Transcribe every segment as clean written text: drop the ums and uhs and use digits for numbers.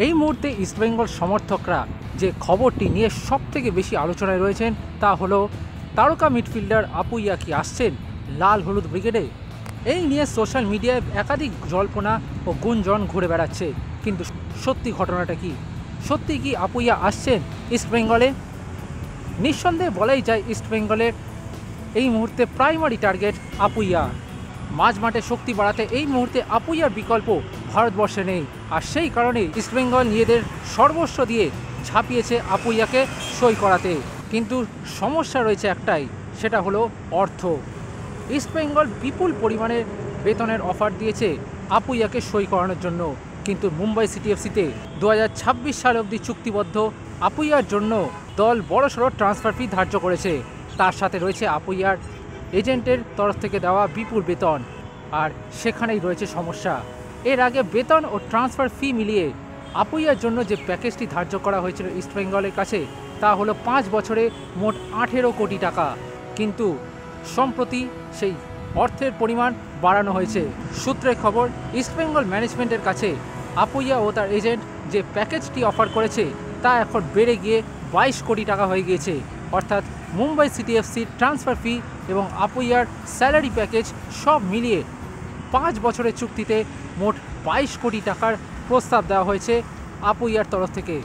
এই মুহূর্তে ইস্টবেঙ্গল সমর্থকরা যে খবরটি নিয়ে সবথেকে বেশি আলোচনায় রয়েছেন তা হলো তারকা মিডফিল্ডার আপুইয়া কি আসছেন লাল হলুদ ব্রিগেডে। এই নিয়ে সোশ্যাল মিডিয়ায় একাধিক জল্পনা ও গুঞ্জন ঘুরে বেড়াচ্ছে, কিন্তু সত্যি ঘটনাটা কি? সত্যি কি আপুইয়া আসছেন ইস্টবেঙ্গলে? নিঃসন্দেহে বলাই যায় ইস্টবেঙ্গলের এই মুহূর্তে প্রাইমারি টার্গেট আপুইয়া। মাঝ মাঠে শক্তি বাড়াতে এই মুহূর্তে আপুইয়ার বিকল্প ভারতবর্ষে নেই, আর সেই কারণে ইস্টবেঙ্গল নিজেদের সর্বস্ব দিয়ে ঝাঁপিয়েছে আপুইয়াকে সই করাতে। কিন্তু সমস্যা রয়েছে একটাই, সেটা হলো অর্থ। ইস্টবেঙ্গল বিপুল পরিমাণে বেতনের অফার দিয়েছে আপুইয়াকে সই করানোর জন্য, কিন্তু মুম্বাই সিটি এফসিতে 2026 সাল অবধি চুক্তিবদ্ধ আপুইয়ার জন্য দল বড়সড় ট্রান্সফার ফি ধার্য করেছে। তার সাথে রয়েছে আপুইয়ার এজেন্টের তরফ থেকে দেওয়া বিপুল বেতন, আর সেখানেই রয়েছে সমস্যা। এর আগে বেতন ও ট্রান্সফার ফি মিলিয়ে আপুইয়ার জন্য যে প্যাকেজটি ধার্য করা হয়েছিল ইস্টবেঙ্গলের কাছে তা হলো 5 বছরে মোট 18 কোটি টাকা, কিন্তু সম্প্রতি সেই অর্থের পরিমাণ বাড়ানো হয়েছে। সূত্রের খবর, ইস্টবেঙ্গল ম্যানেজমেন্টের কাছে আপুইয়া ও তার এজেন্ট যে প্যাকেজটি অফার করেছে তা এখন বেড়ে গিয়ে 22 কোটি টাকা হয়ে গিয়েছে। অর্থাৎ মুম্বাই সিটি এফসির ট্রান্সফার ফি এবং আপুইয়ার স্যালারি প্যাকেজ সব মিলিয়ে 5 বছরের চুক্তিতে মোট 22 কোটি টাকার প্রস্তাব দেওয়া হয়েছে আপুইয়ার তরফ থেকে,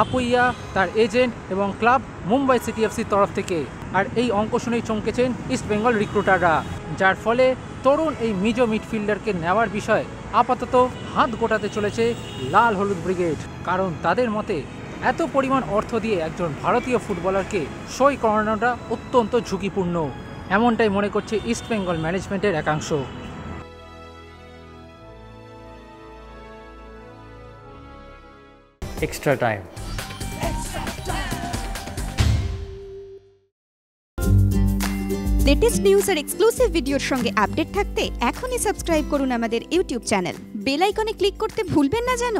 আপুইয়া, তার এজেন্ট এবং ক্লাব মুম্বাই সিটি এফসির তরফ থেকে। আর এই অঙ্ক শুনেই চমকেছেন ইস্টবেঙ্গল রিক্রুটাররা, যার ফলে তরুণ এই মিজো মিডফিল্ডারকে নেওয়ার বিষয়ে আপাতত হাত গোটাতে চলেছে লাল হলুদ ব্রিগেড। কারণ তাদের মতে এত পরিমাণ অর্থ দিয়ে একজন ভারতীয় ফুটবলারকে সই করানোটা অত্যন্ত ঝুঁকিপূর্ণ, এমনটাই মনে করছে ইস্টবেঙ্গল ম্যানেজমেন্টের একাংশ। Extra time. লেটেস্ট নিউজ আর এক্সক্লুসিভ ভিডিওর সঙ্গে আপডেট থাকতে এখনই সাবস্ক্রাইব করুন আমাদের ইউটিউব চ্যানেল। বেল আইকনে ক্লিক করতে ভুলবেন না যেন।